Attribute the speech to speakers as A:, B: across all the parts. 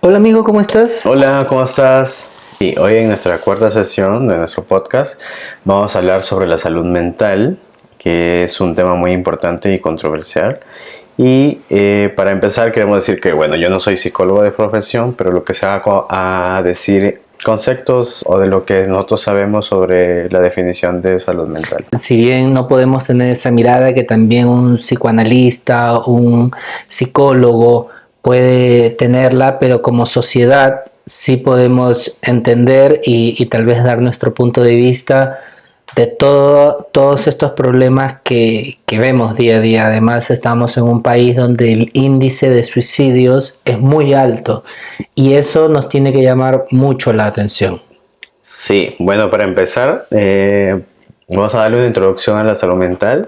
A: Hola amigo, ¿cómo estás?
B: Hola, ¿cómo estás? Y hoy en nuestra cuarta sesión de nuestro podcast vamos a hablar sobre la salud mental, que es un tema muy importante y controversial. Y para empezar queremos decir que, bueno, yo no soy psicólogo de profesión, pero lo que se va a decir conceptos o de lo que nosotros sabemos sobre la definición de salud mental.
A: Si bien no podemos tener esa mirada que también un psicoanalista, un psicólogo puede tenerla, pero como sociedad sí podemos entender y tal vez dar nuestro punto de vista de todos estos problemas que vemos día a día. Además, estamos en un país donde el índice de suicidios es muy alto y eso nos tiene que llamar mucho la atención.
B: Sí, bueno, para empezar, vamos a darle una introducción a la salud mental.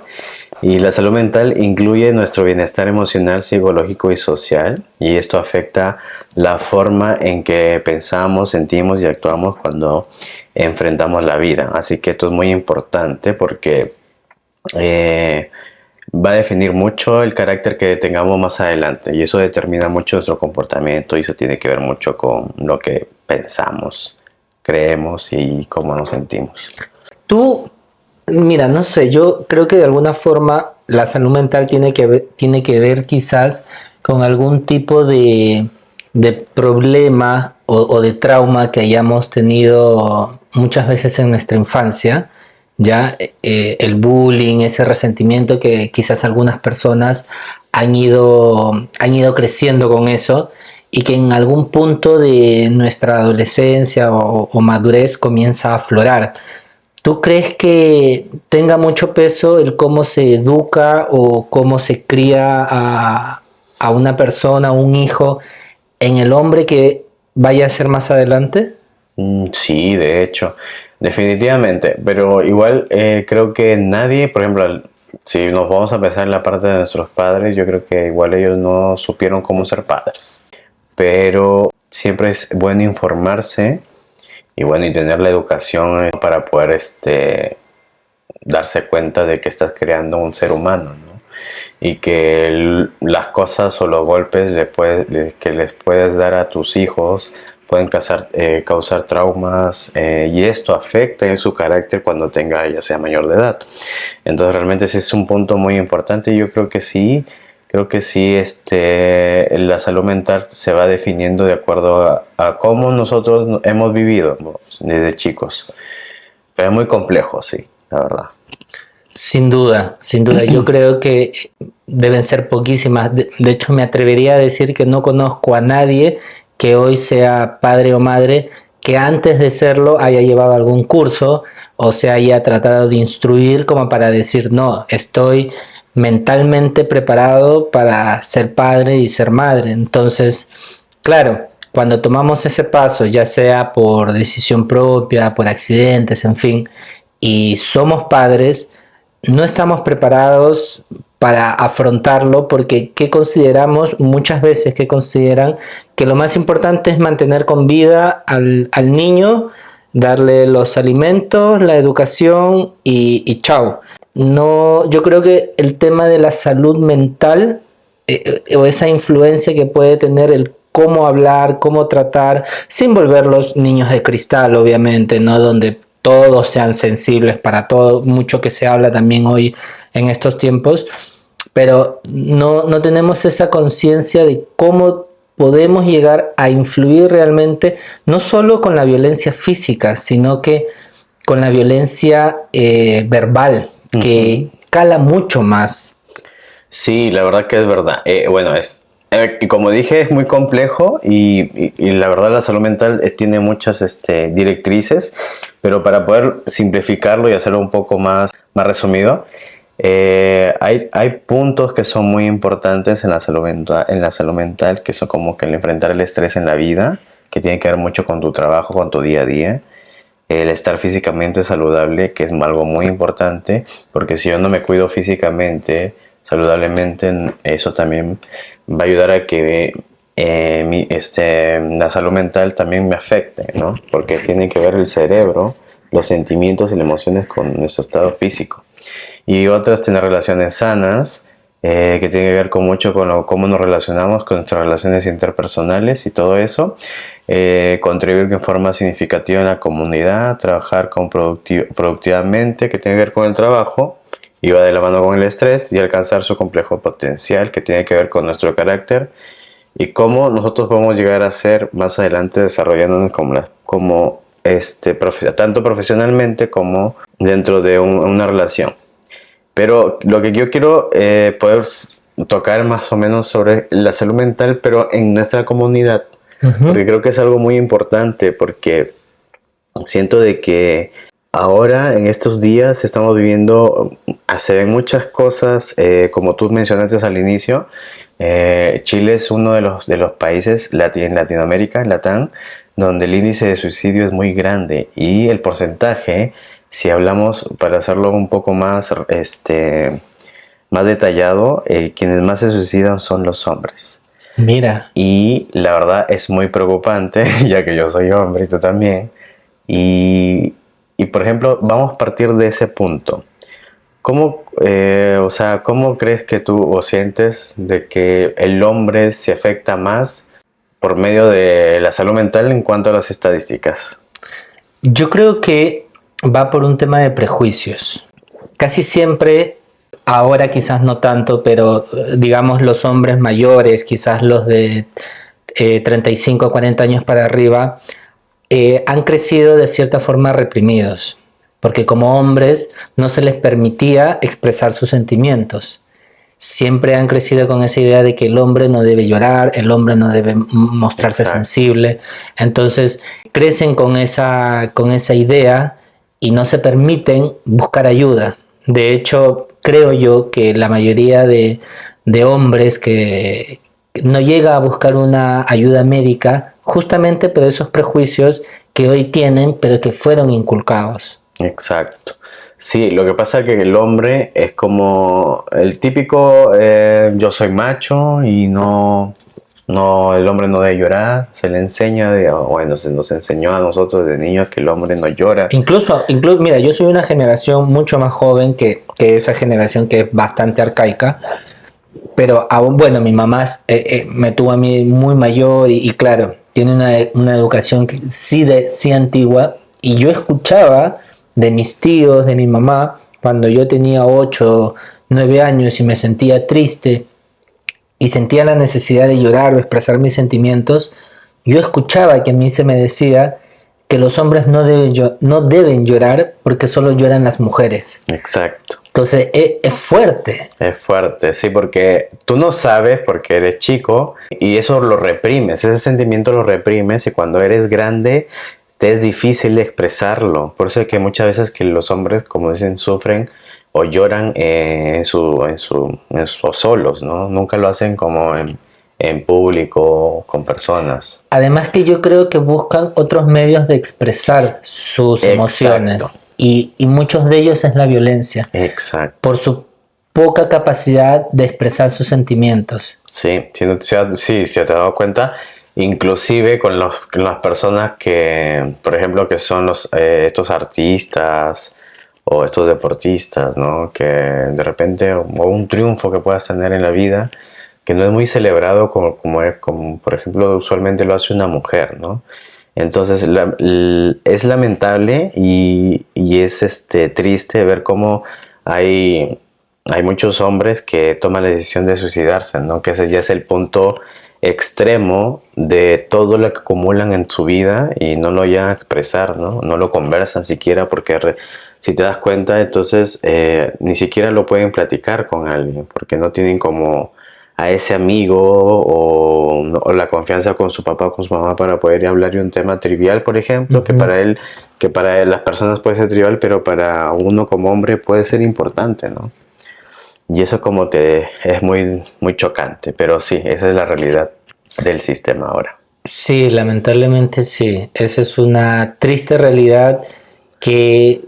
B: Y la salud mental incluye nuestro bienestar emocional, psicológico y social. Y esto afecta la forma en que pensamos, sentimos y actuamos cuando enfrentamos la vida. Así que esto es muy importante porque eh, va a definir mucho el carácter que tengamos más adelante. Y eso determina mucho nuestro comportamiento y eso tiene que ver mucho con lo que pensamos, creemos y cómo nos sentimos.
A: Tú, mira, no sé, yo creo que de alguna forma la salud mental tiene que ver quizás con algún tipo de problema o de trauma que hayamos tenido muchas veces en nuestra infancia, ya el bullying, ese resentimiento que quizás algunas personas han ido creciendo con eso y que en algún punto de nuestra adolescencia o madurez comienza a aflorar. ¿Tú crees que tenga mucho peso el cómo se educa o cómo se cría a una persona, a un hijo, en el hombre que vaya a ser más adelante?
B: Sí, de hecho, definitivamente, pero igual creo que nadie, por ejemplo, si nos vamos a pensar en la parte de nuestros padres, yo creo que igual ellos no supieron cómo ser padres, pero siempre es bueno informarse y bueno, y tener la educación para poder darse cuenta de que estás creando un ser humano, ¿no? Y que las cosas o los golpes que les puedes dar a tus hijos pueden causar traumas y esto afecta en su carácter cuando tenga ya sea mayor de edad. Entonces realmente ese es un punto muy importante y yo creo que sí, la salud mental se va definiendo de acuerdo a cómo nosotros hemos vivido, ¿no? Desde chicos. Pero es muy complejo, sí, la verdad.
A: Sin duda, sin duda. Yo creo que deben ser poquísimas. De hecho, me atrevería a decir que no conozco a nadie que hoy sea padre o madre que antes de serlo haya llevado algún curso o se haya tratado de instruir como para decir, no, estoy mentalmente preparado para ser padre y ser madre. Entonces, claro, cuando tomamos ese paso, ya sea por decisión propia, por accidentes, en fin, y somos padres, no estamos preparados para afrontarlo porque ¿qué consideramos? Muchas veces que consideran que lo más importante es mantener con vida al niño, darle los alimentos, la educación y chao. No, yo creo que el tema de la salud mental o esa influencia que puede tener el cómo hablar, cómo tratar, sin volver los niños de cristal, obviamente, ¿no? Donde todos sean sensibles para todo, mucho que se habla también hoy en estos tiempos, pero no tenemos esa conciencia de cómo podemos llegar a influir realmente, no solo con la violencia física, sino que con la violencia verbal, que
B: Ujú.
A: cala mucho más.
B: Sí, la verdad que es verdad. Bueno, y como dije, es muy complejo y la verdad la salud mental tiene muchas directrices, pero para poder simplificarlo y hacerlo un poco más resumido, hay puntos que son muy importantes en la salud mental, que son como que el enfrentar el estrés en la vida, que tiene que ver mucho con tu trabajo, con tu día a día. El estar físicamente saludable, que es algo muy importante, porque si yo no me cuido físicamente, saludablemente, eso también va a ayudar a que la salud mental también me afecte, ¿no? Porque tiene que ver el cerebro, los sentimientos y las emociones con nuestro estado físico. Y otras, tener relaciones sanas, que tiene que ver con mucho con cómo nos relacionamos con nuestras relaciones interpersonales y todo eso. Contribuir en forma significativa en la comunidad, trabajar productivamente, que tiene que ver con el trabajo, y va de la mano con el estrés, y alcanzar su complejo potencial, que tiene que ver con nuestro carácter y cómo nosotros podemos llegar a ser más adelante desarrollándonos tanto profesionalmente como dentro de una relación. Pero lo que yo quiero poder tocar más o menos sobre la salud mental, pero en nuestra comunidad, porque creo que es algo muy importante, porque siento de que ahora en estos días estamos viviendo, se ven muchas cosas, como tú mencionaste al inicio. Chile es uno de los países en Latinoamérica, en Latam, donde el índice de suicidio es muy grande, y el porcentaje, si hablamos para hacerlo un poco más, más detallado, quienes más se suicidan son los hombres.
A: Mira.
B: Y la verdad es muy preocupante, ya que yo soy hombre y tú también. Y por ejemplo, vamos a partir de ese punto. ¿Cómo crees que tú o sientes de que el hombre se afecta más por medio de la salud mental en cuanto a las estadísticas?
A: Yo creo que va por un tema de prejuicios. Casi siempre, ahora quizás no tanto, pero digamos los hombres mayores, quizás los de 35 a 40 años para arriba, han crecido de cierta forma reprimidos, porque como hombres no se les permitía expresar sus sentimientos. Siempre han crecido con esa idea de que el hombre no debe llorar, el hombre no debe mostrarse
B: Exacto.
A: sensible. Entonces crecen con esa idea y no se permiten buscar ayuda. De hecho, creo yo que la mayoría de hombres que no llega a buscar una ayuda médica justamente por esos prejuicios que hoy tienen, pero que fueron inculcados.
B: Exacto. Sí, lo que pasa es que el hombre es como el típico yo soy macho y el hombre no debe llorar. Se le enseña, se nos enseñó a nosotros de niños que el hombre no llora.
A: Incluso mira, yo soy una generación mucho más joven que esa generación que es bastante arcaica, pero aún, bueno, mi mamá me tuvo a mí muy mayor y claro, tiene una educación sí antigua, y yo escuchaba de mis tíos, de mi mamá, cuando yo tenía 8, 9 años y me sentía triste y sentía la necesidad de llorar o expresar mis sentimientos, yo escuchaba que a mí se me decía que los hombres no deben llorar porque solo lloran las mujeres.
B: Exacto.
A: Entonces es fuerte.
B: Es fuerte, sí, porque tú no sabes porque eres chico y eso lo reprimes, ese sentimiento lo reprimes, y cuando eres grande te es difícil expresarlo. Por eso es que muchas veces que los hombres, como dicen, sufren o lloran solos, ¿no? Nunca lo hacen como en público, con personas.
A: Además que yo creo que buscan otros medios de expresar sus emociones. Y muchos de ellos es la violencia.
B: Exacto.
A: Por su poca capacidad de expresar sus sentimientos.
B: Sí, si te has dado cuenta, inclusive con las personas que, por ejemplo, que son estos artistas o estos deportistas, ¿no? Que de repente, o un triunfo que puedas tener en la vida, que no es muy celebrado como por ejemplo, usualmente lo hace una mujer, ¿no? Entonces es lamentable y es triste ver cómo hay muchos hombres que toman la decisión de suicidarse, ¿no? Que ese ya es el punto extremo de todo lo que acumulan en su vida y no lo llegan a expresar, ¿no? No lo conversan siquiera, porque si te das cuenta, entonces ni siquiera lo pueden platicar con alguien, porque no tienen como a ese amigo o la confianza con su papá o con su mamá para poder hablar de un tema trivial, por ejemplo, que para las personas puede ser trivial, pero para uno como hombre puede ser importante, ¿no? Y eso es muy, muy chocante, pero sí, esa es la realidad del sistema ahora.
A: Sí, lamentablemente sí. Esa es una triste realidad que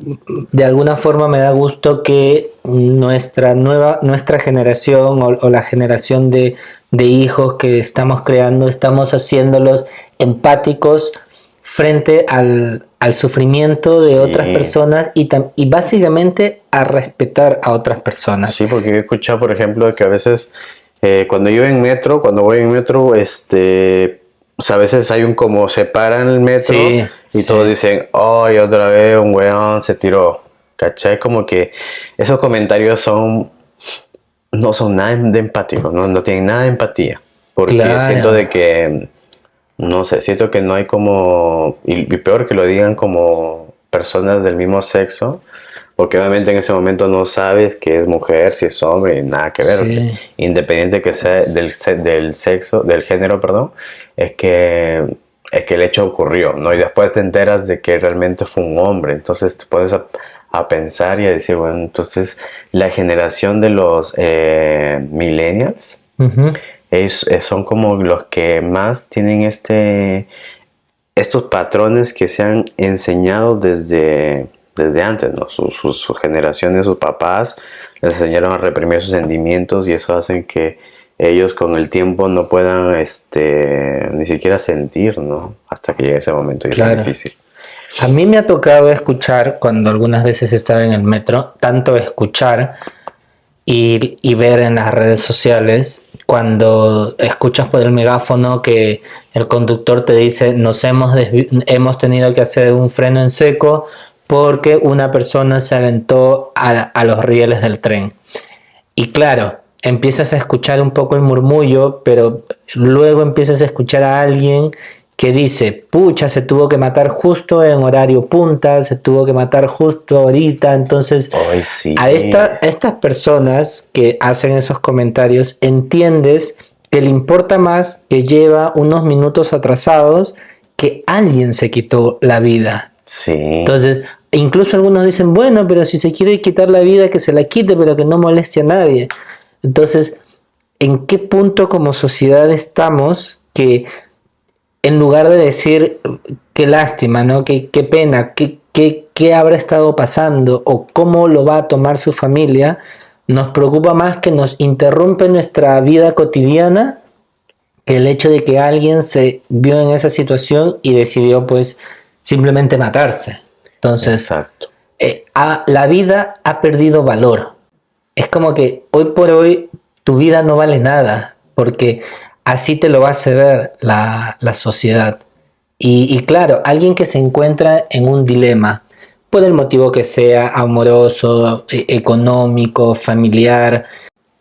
A: de alguna forma me da gusto que nuestra generación o la generación de hijos que estamos creando, estamos haciéndolos empáticos frente al sufrimiento de
B: Sí.
A: otras personas y básicamente a respetar a otras personas.
B: Sí, porque he escuchado, por ejemplo, que a veces cuando voy en metro, o sea, a veces hay un como se para en el metro
A: Sí,
B: y
A: sí.
B: todos dicen, ay, otra vez un weón se tiró. ¿Cachai? Como que esos comentarios no son nada de empáticos, no tienen nada de empatía. Porque siento
A: Claro.
B: de que, no sé, siento que no hay como, y peor que lo digan como personas del mismo sexo, porque obviamente en ese momento no sabes que es mujer, si es hombre, nada que ver.
A: Sí.
B: Independiente que sea del sexo, del género, perdón, es que el hecho ocurrió, ¿no? Y después te enteras de que realmente fue un hombre. Entonces te pones a pensar y a decir, bueno, entonces la generación de los millennials
A: Ujú.
B: son como los que más tienen estos patrones que se han enseñado desde antes, ¿no? Sus generaciones, sus papás les enseñaron a reprimir sus sentimientos y eso hace que ellos con el tiempo no puedan ni siquiera sentir, ¿no? Hasta que llegue ese momento y es muy
A: Claro.
B: difícil.
A: A mí me ha tocado escuchar, cuando algunas veces estaba en el metro, tanto escuchar y ver en las redes sociales, cuando escuchas por el megáfono que el conductor te dice hemos tenido que hacer un freno en seco porque una persona se aventó a los rieles del tren. Y claro, empiezas a escuchar un poco el murmullo, pero luego empiezas a escuchar a alguien que dice, pucha, se tuvo que matar justo en horario punta, se tuvo que matar justo ahorita. Entonces,
B: Ay, sí.
A: a estas personas que hacen esos comentarios, entiendes que le importa más que lleva unos minutos atrasados que alguien se quitó la vida.
B: Sí.
A: Entonces, incluso algunos dicen, bueno, pero si se quiere quitar la vida, que se la quite, pero que no moleste a nadie. Entonces, ¿en qué punto como sociedad estamos que en lugar de decir qué lástima, ¿no? Qué pena, qué habrá estado pasando o cómo lo va a tomar su familia, nos preocupa más que nos interrumpe nuestra vida cotidiana que el hecho de que alguien se vio en esa situación y decidió pues simplemente matarse? Entonces,
B: Exacto.
A: la vida ha perdido valor. Es como que hoy por hoy tu vida no vale nada, porque así te lo va a hacer ver la sociedad. Y claro, alguien que se encuentra en un dilema, por el motivo que sea, amoroso, económico, familiar,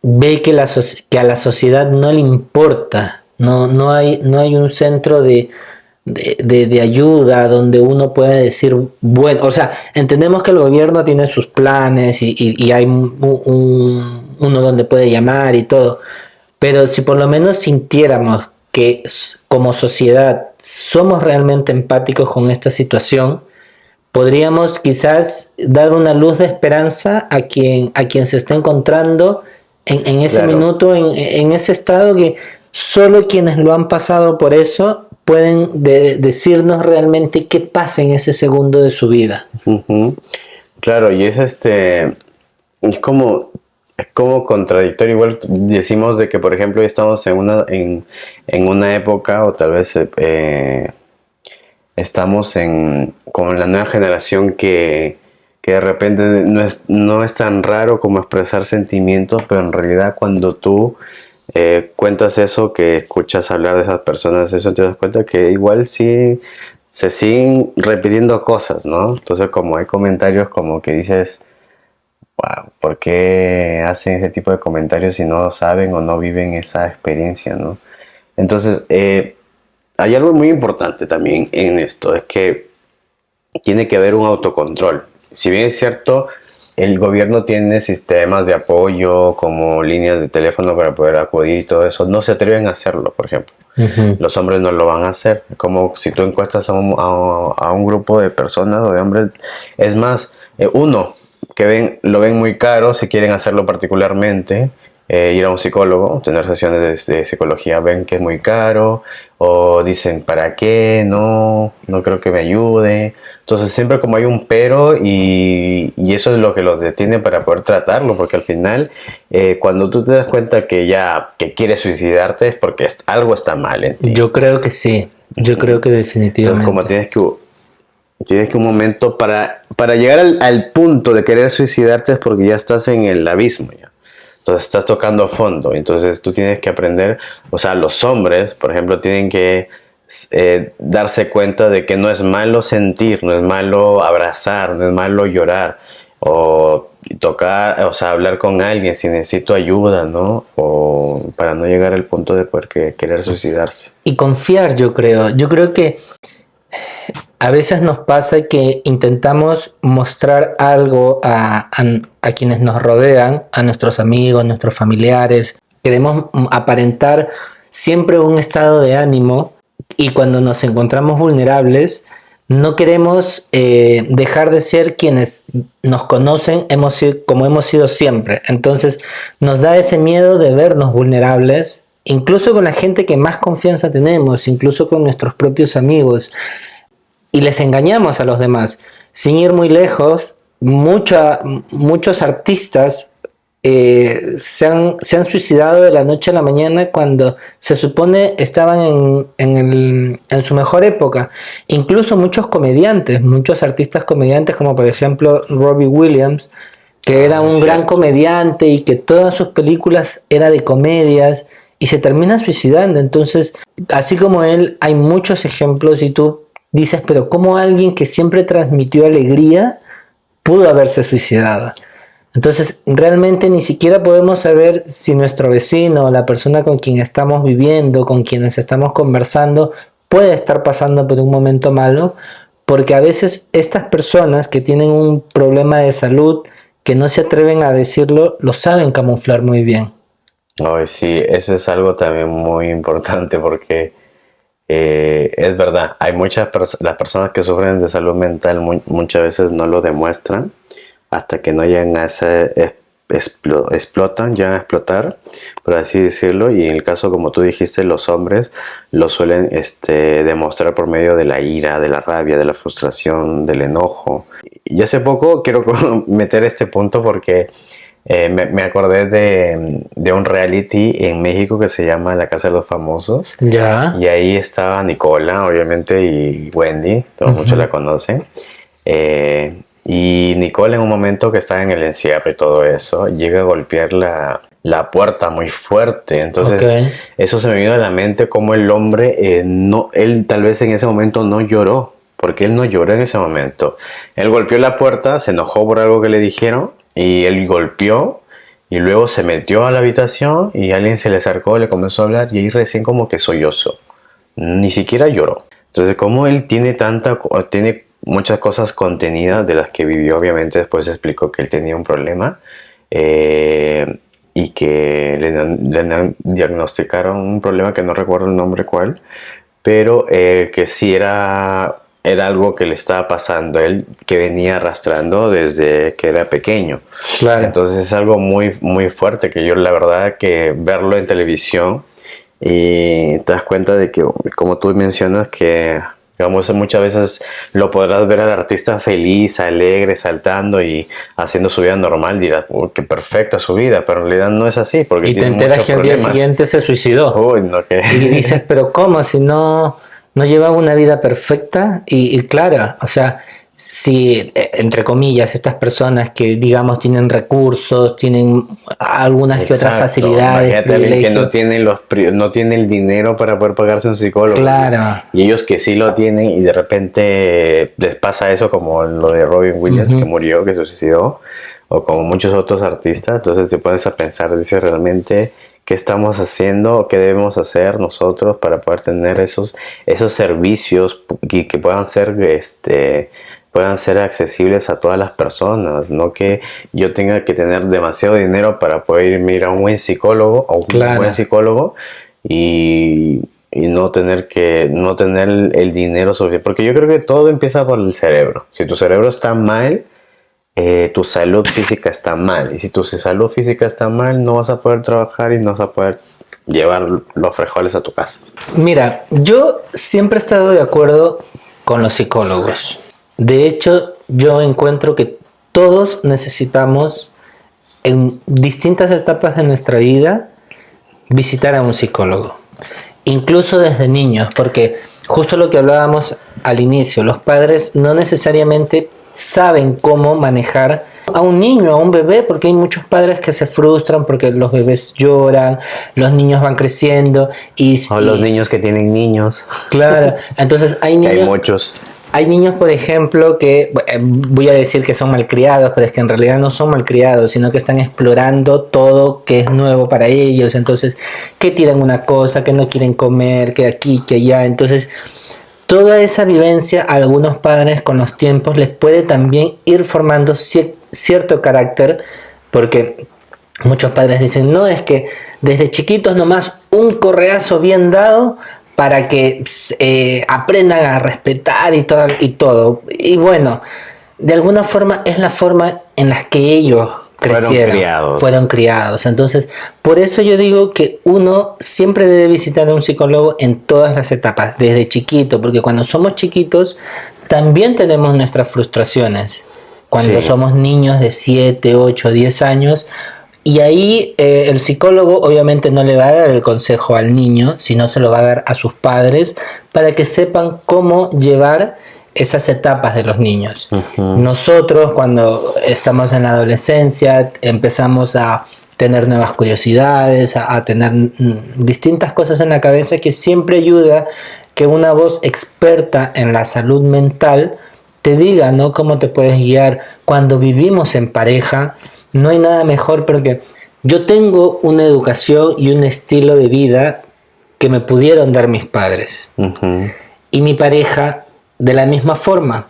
A: ve que a la sociedad no le importa, no hay un centro de ayuda donde uno pueda decir, bueno, o sea, entendemos que el gobierno tiene sus planes y hay uno donde puede llamar y todo, pero si por lo menos sintiéramos que como sociedad somos realmente empáticos con esta situación, podríamos quizás dar una luz de esperanza a quien se está encontrando en ese
B: Claro.
A: minuto, en ese estado que solo quienes lo han pasado por eso pueden decirnos realmente qué pasa en ese segundo de su vida.
B: Ujú. Claro, y es como contradictorio. Igual decimos de que, por ejemplo, estamos en una época, o tal vez estamos con la nueva generación que de repente no es tan raro como expresar sentimientos, pero en realidad cuando tú cuentas eso, que escuchas hablar de esas personas, eso te das cuenta que igual sí se siguen repitiendo cosas, ¿no? Entonces como hay comentarios como que dices, wow, ¿por qué hacen ese tipo de comentarios si no saben o no viven esa experiencia, ¿no? Entonces, hay algo muy importante también en esto, es que tiene que haber un autocontrol. Si bien es cierto, el gobierno tiene sistemas de apoyo como líneas de teléfono para poder acudir y todo eso, no se atreven a hacerlo, por ejemplo.
A: Uh-huh.
B: Los hombres no lo van a hacer. Como si tú encuestas a un grupo de personas o de hombres, es más, uno, que lo ven muy caro, si quieren hacerlo particularmente, ir a un psicólogo, tener sesiones de psicología, ven que es muy caro, o dicen, ¿para qué? No creo que me ayude. Entonces siempre como hay un pero y eso es lo que los detiene para poder tratarlo, porque al final cuando tú te das cuenta que quieres suicidarte es porque algo está mal en ti.
A: Yo creo que sí, yo creo que
B: Entonces como
A: definitivamente.
B: tienes que Tienes que un momento para llegar al punto de querer suicidarte es porque ya estás en el abismo ya. Entonces estás tocando fondo. Entonces tú tienes que aprender, o sea, los hombres, por ejemplo, tienen que darse cuenta de que no es malo sentir, no es malo abrazar, no es malo llorar o tocar, o sea, hablar con alguien si necesito ayuda, ¿no? O para no llegar al punto de poder querer suicidarse.
A: Y confiar, yo creo. Yo creo que a veces nos pasa que intentamos mostrar algo a quienes nos rodean, a nuestros amigos, nuestros familiares. Queremos aparentar siempre un estado de ánimo y cuando nos encontramos vulnerables, no queremos dejar de ser quienes nos conocen como hemos sido siempre. Entonces nos da ese miedo de vernos vulnerables, incluso con la gente que más confianza tenemos, incluso con nuestros propios amigos. Y les engañamos a los demás. Sin ir muy lejos, muchos artistas se han suicidado de la noche a la mañana cuando se supone estaban en su mejor época. Incluso muchos artistas comediantes, como por ejemplo Robbie Williams, que era un gran comediante y que todas sus películas eran de comedias y se termina suicidando. Entonces, así como él, hay muchos ejemplos y tú dices, pero ¿cómo alguien que siempre transmitió alegría pudo haberse suicidado? Entonces, realmente ni siquiera podemos saber si nuestro vecino, la persona con quien estamos viviendo, con quienes estamos conversando, puede estar pasando por un momento malo, porque a veces estas personas que tienen un problema de salud, que no se atreven a decirlo, lo saben camuflar muy bien.
B: Ay, sí, eso es algo también muy importante porque es verdad, hay las personas que sufren de salud mental muchas veces no lo demuestran hasta que no llegan a ese explotan, llegan a explotar, por así decirlo, y en el caso, como tú dijiste, los hombres lo suelen demostrar por medio de la ira, de la rabia, de la frustración, del enojo. Y hace poco quiero meter este punto porque me acordé de un reality en México que se llama La Casa de los Famosos.
A: Ya.
B: Y ahí estaba Nicola, obviamente, y Wendy, todos muchos la conocen. Y Nicole en un momento que está en el encierro y todo eso, llega a golpear la puerta muy fuerte. Entonces eso se me vino a la mente como el hombre, él tal vez en ese momento no lloró, porque él no lloró en ese momento. Él golpeó la puerta, se enojó por algo que le dijeron y él golpeó y luego se metió a la habitación y alguien se le acercó, le comenzó a hablar y ahí recién como que sollozó. Ni siquiera lloró. Entonces como él tiene muchas cosas contenidas de las que vivió, obviamente después explicó que él tenía un problema y que le diagnosticaron un problema que no recuerdo el nombre cuál, pero que sí era algo que le estaba pasando a él, que venía arrastrando desde que era pequeño.
A: Claro.
B: Entonces es algo muy, muy fuerte que yo la verdad que verlo en televisión y te das cuenta de que, como tú mencionas, que digamos, muchas veces lo podrás ver al artista feliz, alegre, saltando y haciendo su vida normal. Dirás, uy, qué perfecta su vida, pero en realidad no es así. Porque
A: Y te enteras que al día siguiente se suicidó.
B: Uy, no, que...
A: Y dices, pero ¿cómo? Si no llevaba una vida perfecta. Y claro, o sea, si, entre comillas, estas personas que, digamos, tienen recursos, tienen algunas que otras facilidades,
B: imagínate a alguien que no tiene el dinero para poder pagarse un psicólogo.
A: Claro.
B: Y ellos que sí lo tienen y de repente les pasa eso como lo de Robin Williams, que murió, que se suicidó, o como muchos otros artistas. Entonces te pones a pensar, dice, realmente qué estamos haciendo, qué debemos hacer nosotros para poder tener esos servicios y que puedan ser accesibles a todas las personas, no que yo tenga que tener demasiado dinero para poder ir a un buen psicólogo o un buen psicólogo y no tener el dinero suficiente, porque yo creo que todo empieza por el cerebro. Si tu cerebro está mal, tu salud física está mal, y si tu salud física está mal, no vas a poder trabajar y no vas a poder llevar los frijoles a tu casa.
A: Mira, yo siempre he estado de acuerdo con los psicólogos. De hecho, yo encuentro que todos necesitamos en distintas etapas de nuestra vida visitar a un psicólogo, incluso desde niños, porque justo lo que hablábamos al inicio, los padres no necesariamente saben cómo manejar a un niño, a un bebé, porque hay muchos padres que se frustran porque los bebés lloran, los niños van creciendo
B: O los niños que tienen niños.
A: Claro, entonces hay
B: Que
A: niños...
B: hay muchos.
A: Hay niños, por ejemplo, que voy a decir que son malcriados, pero es que en realidad no son malcriados, sino que están explorando todo que es nuevo para ellos. Entonces, que tiran una cosa, que no quieren comer, que aquí, que allá. Entonces, toda esa vivencia a algunos padres con los tiempos les puede también ir formando cierto carácter, porque muchos padres dicen, no, es que desde chiquitos nomás un correazo bien dado para que aprendan a respetar y todo, y todo. Y bueno, de alguna forma es la forma en la que ellos crecieron, fueron criados. Entonces, por eso yo digo que uno siempre debe visitar a un psicólogo en todas las etapas, desde chiquito, porque cuando somos chiquitos también tenemos nuestras frustraciones. Cuando somos niños de 7, 8, 10 años, y ahí el psicólogo obviamente no le va a dar el consejo al niño, sino se lo va a dar a sus padres para que sepan cómo llevar esas etapas de los niños. Nosotros cuando estamos en la adolescencia empezamos a tener nuevas curiosidades, a tener distintas cosas en la cabeza, que siempre ayuda que una voz experta en la salud mental te diga, ¿no?, cómo te puedes guiar. Cuando vivimos en pareja, no hay nada mejor, porque yo tengo una educación y un estilo de vida que me pudieron dar mis padres. Y mi pareja de la misma forma.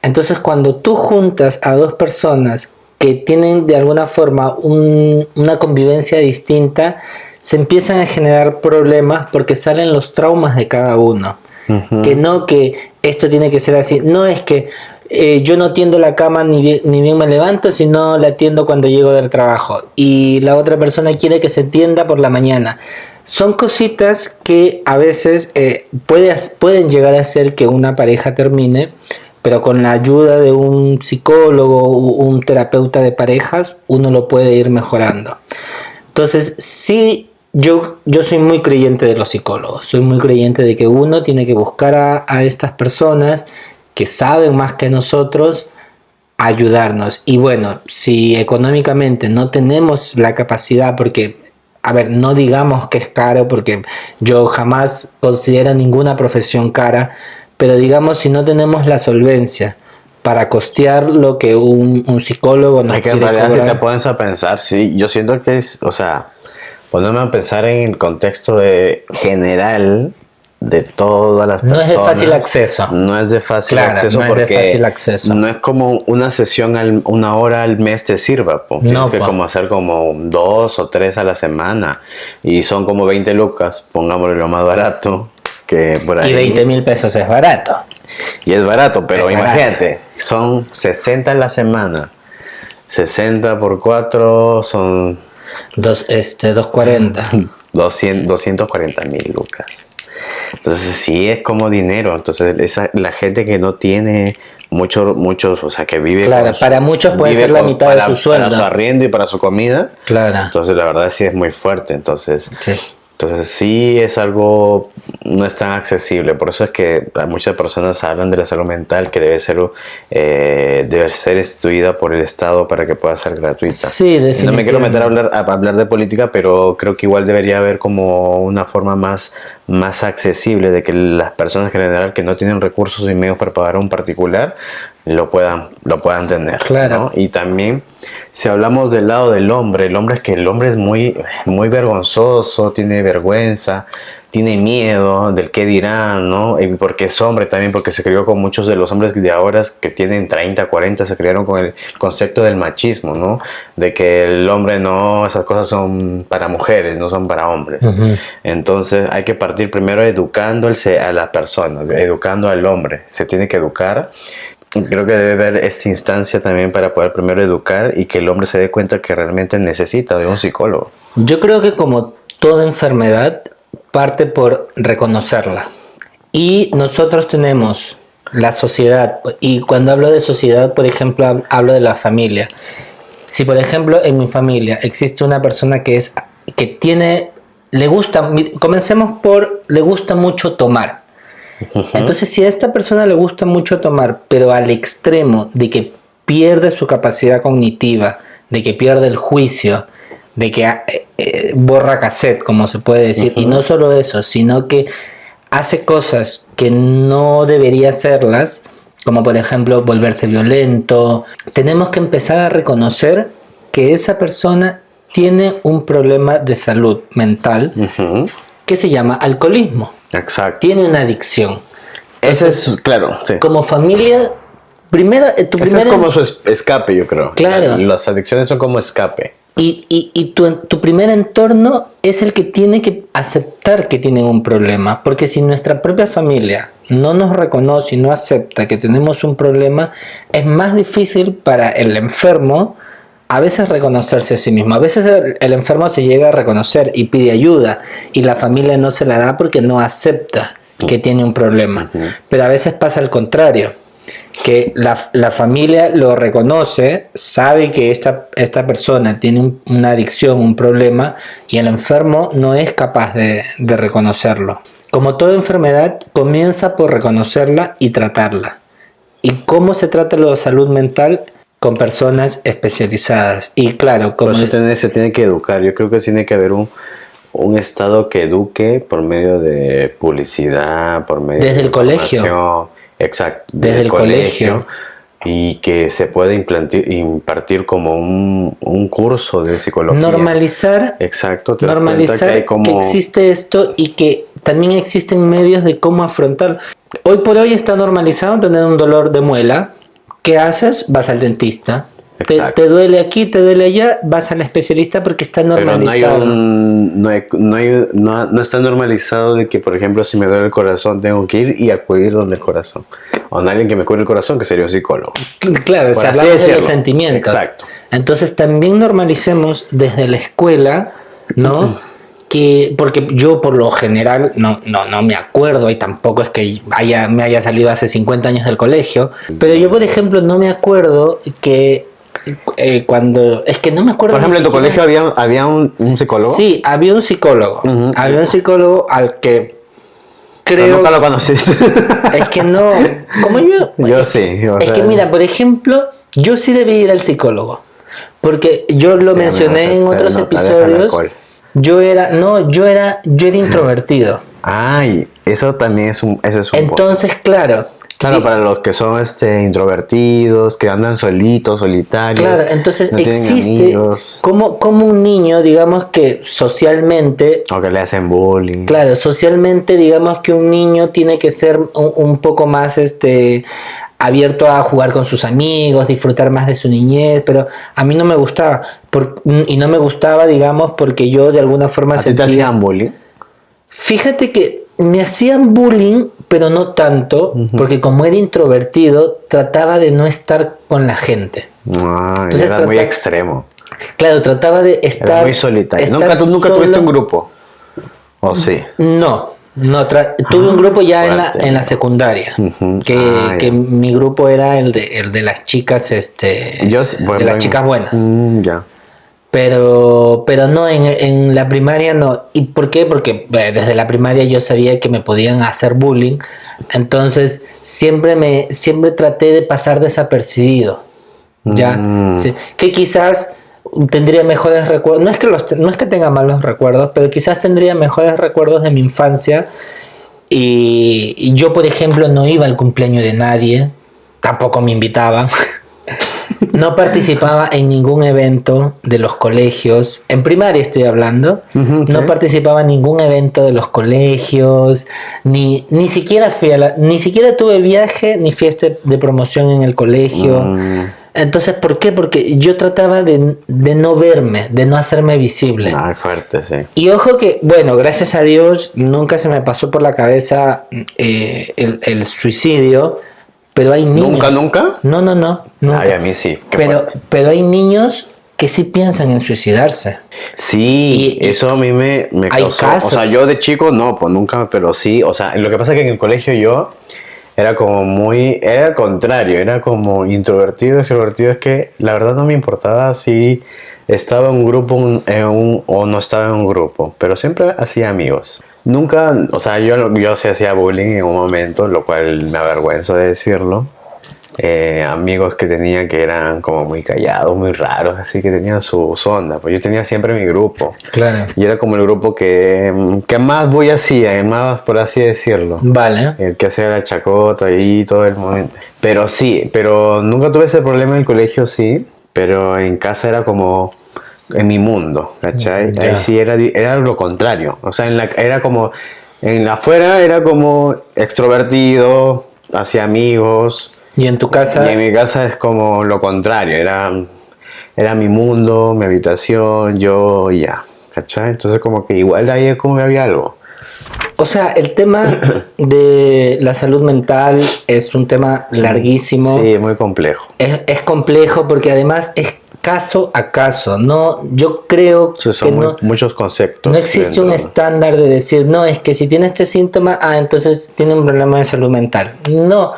A: Entonces, cuando tú juntas a dos personas que tienen de alguna forma una convivencia distinta, se empiezan a generar problemas porque salen los traumas de cada uno. Que no que esto tiene que ser así. No es que yo no tiendo la cama ni bien me levanto, sino la tiendo cuando llego del trabajo. Y la otra persona quiere que se tienda por la mañana. Son cositas que a veces pueden llegar a hacer que una pareja termine, pero con la ayuda de un psicólogo o un terapeuta de parejas, uno lo puede ir mejorando. Entonces, sí, yo soy muy creyente de los psicólogos. Soy muy creyente de que uno tiene que buscar a estas personas que saben más que nosotros, ayudarnos. Y bueno, si económicamente no tenemos la capacidad, porque, a ver, no digamos que es caro, porque yo jamás considero ninguna profesión cara, pero digamos, si no tenemos la solvencia para costear lo que un psicólogo nos quiere cobrar.
B: En realidad, si te pones a pensar, sí, yo siento que es, o sea, ponerme a pensar en el contexto general de todas las personas.
A: No es de fácil acceso.
B: No es de fácil acceso,
A: no
B: porque
A: es de fácil acceso.
B: No es como una sesión, una hora al mes te sirva. Tienes que como hacer como 2 o 3 a la semana. Y son como 20 lucas, pongámosle lo más barato. Que por ahí.
A: Y 20,000 pesos es barato.
B: Y es barato, pero imagínate, son 60 a la semana. 60 por 4 son...
A: 240.
B: 240,000 lucas. Entonces sí es como dinero. Entonces la gente que no tiene muchos, o sea, que vive
A: claro, para muchos puede ser la mitad de su sueldo,
B: para su arriendo y para su comida.
A: Claro.
B: Entonces la verdad sí es muy fuerte. Entonces sí es algo, no es tan accesible. Por eso es que muchas personas hablan de la salud mental, que debe ser instituida por el Estado para que pueda ser gratuita.
A: Sí, definitivamente.
B: No me quiero meter a hablar de política, pero creo que igual debería haber como una forma más accesible de que las personas en general que no tienen recursos y medios para pagar a un particular lo puedan tener.
A: Claro.
B: ¿no? Y también, si hablamos del lado del hombre, el hombre es muy vergonzoso, tiene vergüenza, tiene miedo del qué dirán, ¿no? Y porque es hombre también, porque se crió con muchos de los hombres de ahora que tienen 30, 40, se criaron con el concepto del machismo, ¿no? De que el hombre no, esas cosas son para mujeres, no son para hombres. Entonces hay que partir primero educándose a la persona, educando al hombre. Se tiene que educar. Creo que debe haber esta instancia también para poder primero educar y que el hombre se dé cuenta que realmente necesita de un psicólogo.
A: Yo creo que como toda enfermedad parte por reconocerla. Y nosotros tenemos la sociedad, y cuando hablo de sociedad, por ejemplo, hablo de la familia. Si por ejemplo en mi familia existe una persona le gusta mucho tomar, Entonces, si a esta persona le gusta mucho tomar, pero al extremo de que pierde su capacidad cognitiva, de que pierde el juicio, de que borra cassette, como se puede decir, y no solo eso, sino que hace cosas que no debería hacerlas, como por ejemplo volverse violento, tenemos que empezar a reconocer que esa persona tiene un problema de salud mental que se llama alcoholismo.
B: Exacto.
A: Tiene una adicción.
B: Ese es, claro, sí.
A: Como familia, primero, tu
B: Ese
A: primera...
B: es como su escape, yo creo.
A: Claro.
B: Las adicciones son como escape.
A: Y tu primer entorno es el que tiene que aceptar que tienen un problema, porque si nuestra propia familia no nos reconoce y no acepta que tenemos un problema, es más difícil para el enfermo a veces reconocerse a sí mismo. A veces el enfermo se llega a reconocer y pide ayuda y la familia no se la da porque no acepta que tiene un problema. Pero a veces pasa al contrario, que la familia lo reconoce, sabe que esta persona tiene una adicción, un problema, y el enfermo no es capaz de reconocerlo. Como toda enfermedad, comienza por reconocerla y tratarla. ¿Y cómo se trata la salud mental? Con personas especializadas. Y claro, como
B: Por eso se tiene que educar. Yo creo que tiene que haber un Estado que eduque por medio de publicidad, por medio
A: desde
B: de
A: el colegio.
B: Exacto,
A: Desde el colegio.
B: Y que se pueda impartir como un curso de psicología.
A: Normalizar.
B: Exacto.
A: Normalizar que existe esto y que también existen medios de cómo afrontarlo. Hoy por hoy está normalizado tener un dolor de muela. ¿Qué haces? Vas al dentista. Te duele aquí, te duele allá, vas al especialista porque está normalizado.
B: Pero no está normalizado de que, por ejemplo, si me duele el corazón, tengo que ir y acudir donde el corazón. O a alguien que me cure el corazón, que sería un psicólogo.
A: Claro, se habla de los sentimientos.
B: Exacto.
A: Entonces también normalicemos desde la escuela, ¿no? Porque yo por lo general no me acuerdo y tampoco es que me haya salido hace 50 años del colegio, pero yo por ejemplo no me acuerdo que cuando... Es que no me acuerdo...
B: Por ejemplo, en tu colegio había un psicólogo.
A: Sí, había un psicólogo. Había un psicólogo al que creo...
B: Pero nunca lo conociste.
A: Es que no... Como yo...
B: Yo sí.
A: Es que mira, por ejemplo, yo sí debí ir al psicólogo. Porque yo lo mencioné en otros episodios. Yo era introvertido.
B: Ay, eso también es un
A: Entonces, claro,
B: para los que son introvertidos, que andan solitos, solitarios.
A: Claro, entonces
B: no
A: existe como un niño, digamos que socialmente...
B: O que le hacen bullying.
A: Claro, socialmente digamos que un niño tiene que ser un poco más abierto a jugar con sus amigos, disfrutar más de su niñez, pero a mí no me gustaba. Y no me gustaba, digamos, porque yo de alguna forma
B: ¿A ti te hacían bullying?
A: Fíjate que me hacían bullying, pero no tanto, porque como era introvertido, trataba de no estar con la gente.
B: Entonces era muy extremo.
A: Claro, trataba de estar... Era
B: muy solitario. ¿Nunca tuviste un grupo? ¿O sí?
A: No, tuve un grupo ya en la secundaria, que mi grupo era el de las chicas, de las chicas buenas.
B: Ya.
A: Pero no, en la primaria no. ¿Y por qué? Porque desde la primaria yo sabía que me podían hacer bullying, entonces siempre traté de pasar desapercibido, ¿ya? Sí, que quizás tendría mejores recuerdos, no es que tenga malos recuerdos, pero quizás tendría mejores recuerdos de mi infancia y yo, por ejemplo, no iba al cumpleaños de nadie, tampoco me invitaban. No participaba en ningún evento de los colegios, en primaria estoy hablando, no participaba en ningún evento de los colegios, ni siquiera ni siquiera tuve viaje ni fiesta de promoción en el colegio. Entonces, ¿por qué? Porque yo trataba de no verme, de no hacerme visible.
B: Ay, fuerte, sí.
A: Y ojo que, bueno, gracias a Dios, nunca se me pasó por la cabeza el suicidio. Pero hay niños...
B: ¿Nunca?
A: No. Nunca.
B: Ay, a mí sí.
A: Pero hay niños que sí piensan en suicidarse.
B: Sí, eso a mí me causó...
A: casos.
B: O sea, yo de chico no, pues nunca, pero sí. O sea, lo que pasa es que en el colegio yo era como era al contrario, era como introvertido, extrovertido. Es que la verdad no me importaba si estaba en un grupo o no estaba en un grupo, pero siempre hacía amigos. Nunca, o sea, yo sí hacía bullying en un momento, lo cual me avergüenzo de decirlo. Amigos que tenía que eran como muy callados, muy raros, así que tenían su onda. Pues yo tenía siempre mi grupo.
A: Claro.
B: Y era como el grupo que más voy hacía, el más, por así decirlo.
A: Vale.
B: El que hacía la chacota y todo el momento. Pero sí, pero nunca tuve ese problema en el colegio, sí. Pero en casa era como en mi mundo, ¿cachai?
A: Ya.
B: Ahí sí era lo contrario. O sea, era como, en la afuera era como extrovertido, hacía amigos.
A: Y en tu casa,
B: Y en mi casa es como lo contrario, era mi mundo, mi habitación, yo y ya, ¿cachai? Entonces como que igual ahí es como que había algo.
A: o sea, el tema de la salud mental es un tema larguísimo.
B: Sí, muy complejo.
A: Es complejo porque además es caso a caso. No, yo creo
B: Sí,
A: que
B: son
A: no,
B: muchos conceptos.
A: no existe un
B: dentro.
A: estándar de decir, no, es que si tiene este síntoma, entonces tiene un problema de salud mental. No.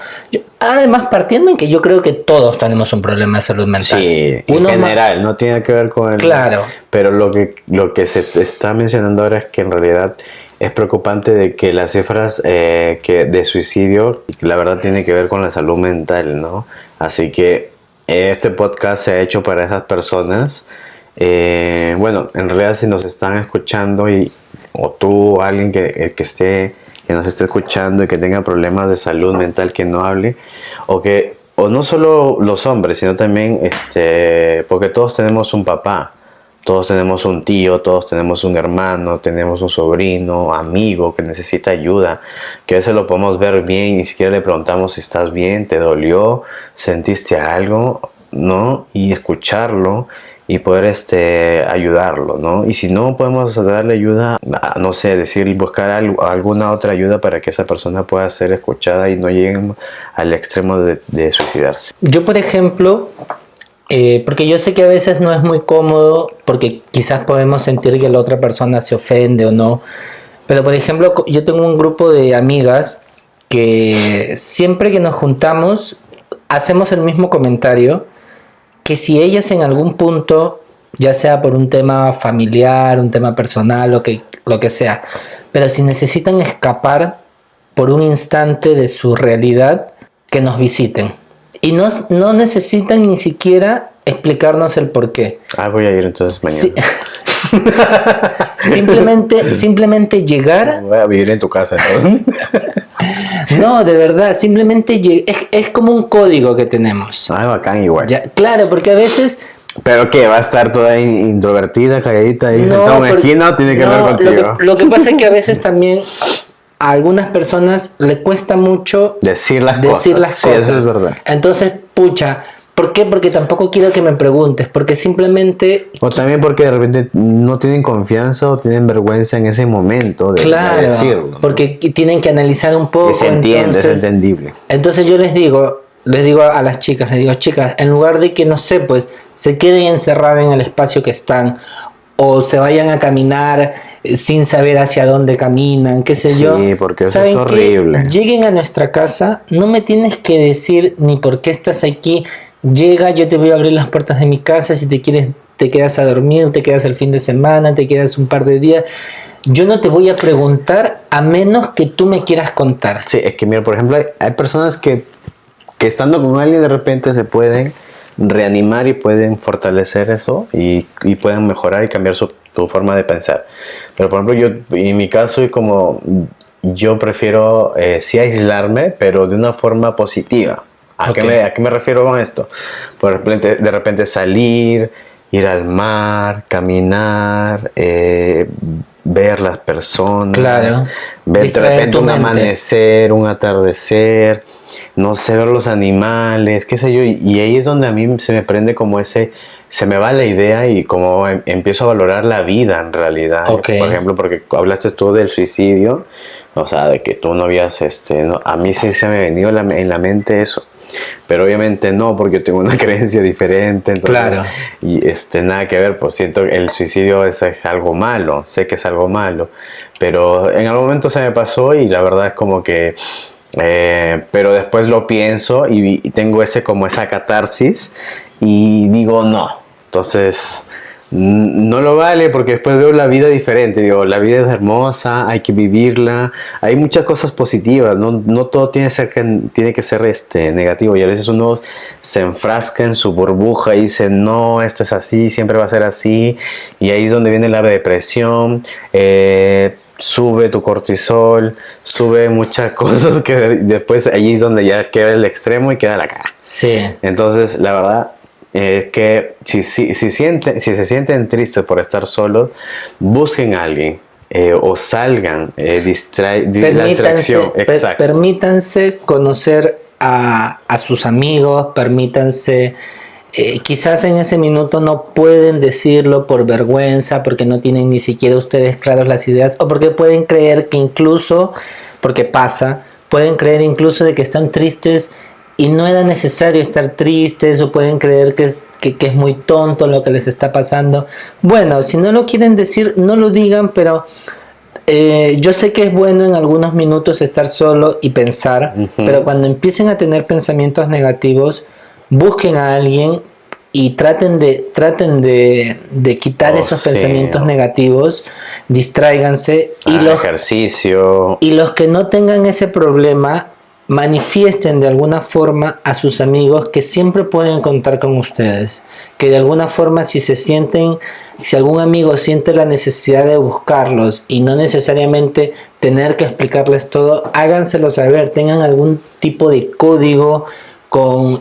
A: Además, partiendo en que yo creo que todos tenemos un problema de salud mental.
B: Sí, en general, no tiene que ver con el...
A: Claro.
B: Pero lo que se te está mencionando ahora es que en realidad es preocupante de que las cifras de suicidio, la verdad, tiene que ver con la salud mental, ¿no? Así que este podcast se ha hecho para esas personas. Bueno, en realidad si nos están escuchando o tú, alguien que nos esté escuchando y que tenga problemas de salud mental, que no hable, o no solo los hombres, sino también, porque todos tenemos un papá, todos tenemos un tío, todos tenemos un hermano, tenemos un sobrino, amigo que necesita ayuda, que a veces lo podemos ver bien y ni siquiera le preguntamos si estás bien, te dolió, sentiste algo, ¿no? Y escucharlo y poder ayudarlo, ¿no? Y si no podemos darle ayuda, no sé, buscar alguna otra ayuda para que esa persona pueda ser escuchada y no lleguen al extremo de suicidarse.
A: Yo, por ejemplo, porque yo sé que a veces no es muy cómodo, porque quizás podemos sentir que la otra persona se ofende o no, pero por ejemplo, yo tengo un grupo de amigas que siempre que nos juntamos hacemos el mismo comentario, que si ellas en algún punto, ya sea por un tema familiar, un tema personal, lo que sea, pero si necesitan escapar por un instante de su realidad, que nos visiten. Y no necesitan ni siquiera explicarnos el por qué.
B: Voy a ir entonces mañana.
A: Sí. simplemente llegar.
B: Voy a vivir en tu casa entonces.
A: No, de verdad, simplemente es como un código que tenemos.
B: Bacán igual.
A: Ya, claro, porque a veces...
B: ¿Pero qué? ¿Va a estar toda introvertida, calladita ahí, sentada en una esquina o tiene que ver contigo?
A: Lo que pasa es que a veces también a algunas personas le cuesta mucho
B: decir las cosas.
A: Sí,
B: eso es verdad.
A: Entonces, pucha, ¿por qué? Porque tampoco quiero que me preguntes, porque simplemente...
B: O también porque de repente no tienen confianza o tienen vergüenza en ese momento de decirlo, ¿no?
A: Porque tienen que analizar un poco.
B: Y se entiende, es entendible.
A: Entonces yo les digo a las chicas, chicas, en lugar de que, no sé, pues se queden encerradas en el espacio que están, o se vayan a caminar sin saber hacia dónde caminan, qué sé yo.
B: Sí, porque eso es horrible.
A: Lleguen a nuestra casa, no me tienes que decir ni por qué estás aquí. Llega, yo te voy a abrir las puertas de mi casa, si te quieres te quedas a dormir, te quedas el fin de semana, te quedas un par de días. Yo no te voy a preguntar a menos que tú me quieras contar.
B: Sí, es que mira, por ejemplo, hay personas que estando con alguien de repente se pueden reanimar y pueden fortalecer eso y pueden mejorar y cambiar su forma de pensar. Pero por ejemplo, yo en mi caso, yo prefiero sí aislarme, pero de una forma positiva. ¿A qué me refiero con esto? Por ejemplo, de repente salir, ir al mar, caminar, ver las personas,
A: claro,
B: ver de repente un amanecer, un atardecer, no sé, ver los animales, qué sé yo, y ahí es donde a mí se me prende como se me va la idea y como empiezo a valorar la vida en realidad.
A: Okay.
B: Por ejemplo, porque hablaste tú del suicidio, o sea, de que tú no habías, a mí sí se me ha venido en la mente eso. Pero obviamente no, porque yo tengo una creencia diferente, entonces,
A: claro.
B: Y nada que ver, pues siento que el suicidio es algo malo, sé que es algo malo, pero en algún momento se me pasó y la verdad es como que, pero después lo pienso y tengo esa catarsis y digo no, entonces no lo vale porque después veo la vida diferente. Digo, la vida es hermosa, hay que vivirla. Hay muchas cosas positivas, no todo tiene que ser negativo. Y a veces uno se enfrasca en su burbuja y dice, no, esto es así, siempre va a ser así. Y ahí es donde viene la depresión. Sube tu cortisol, sube muchas cosas que después allí es donde ya queda el extremo y queda la cara.
A: Sí.
B: Entonces, la verdad es que si se sienten tristes por estar solos, busquen a alguien o salgan, la distracción. Exacto.
A: Permítanse conocer a sus amigos, permítanse... quizás en ese minuto no pueden decirlo por vergüenza, porque no tienen ni siquiera ustedes claras las ideas, o porque pueden creer que incluso, porque pasa, pueden creer incluso de que están tristes y no era necesario estar tristes, o pueden creer que es muy tonto lo que les está pasando. Bueno, si no lo quieren decir, no lo digan, pero yo sé que es bueno en algunos minutos estar solo y pensar, pero cuando empiecen a tener pensamientos negativos, busquen a alguien y traten de quitar esos pensamientos negativos, distráiganse
B: ejercicio.
A: Y los que no tengan ese problema, manifiesten de alguna forma a sus amigos que siempre pueden contar con ustedes, que de alguna forma si algún amigo siente la necesidad de buscarlos y no necesariamente tener que explicarles todo, háganselo saber, tengan algún tipo de código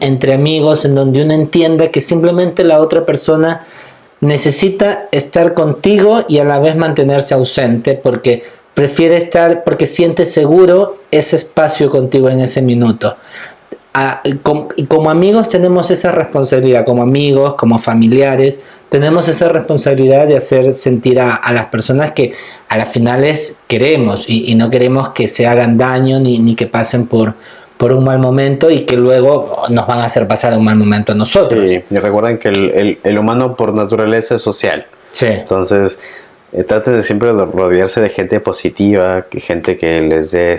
A: entre amigos en donde uno entienda que simplemente la otra persona necesita estar contigo y a la vez mantenerse ausente porque prefiere estar, porque siente seguro ese espacio contigo en ese minuto. Como amigos tenemos esa responsabilidad, como amigos, como familiares, tenemos esa responsabilidad de hacer sentir a las personas que a las finales queremos y no queremos que se hagan daño ni que pasen por un mal momento y que luego nos van a hacer pasar un mal momento a nosotros.
B: Sí, y recuerden que el humano por naturaleza es social.
A: Sí.
B: Entonces, traten de siempre rodearse de gente positiva, gente que les dé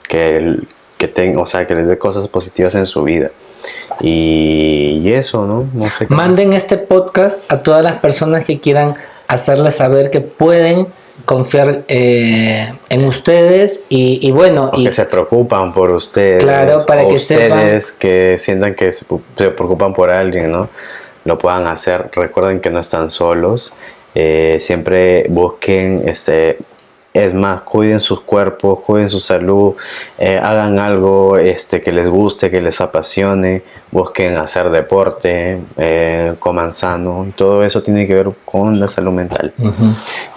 B: que les dé cosas positivas en su vida. Y eso, ¿no? No sé qué
A: Manden
B: más.
A: este podcast a todas las personas que quieran hacerles saber que pueden confiar en ustedes y bueno,
B: que se preocupan por ustedes,
A: claro, para que
B: ustedes
A: sepan
B: que sientan que se preocupan por alguien, ¿no? Lo puedan hacer. Recuerden que no están solos. Siempre busquen es más, cuiden sus cuerpos, cuiden su salud, hagan algo que les guste, que les apasione, busquen hacer deporte, coman sano, y todo eso tiene que ver con la salud mental.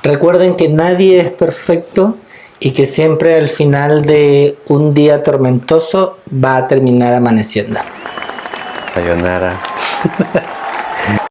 A: Recuerden que nadie es perfecto y que siempre al final de un día tormentoso va a terminar amaneciendo.
B: Sayonara.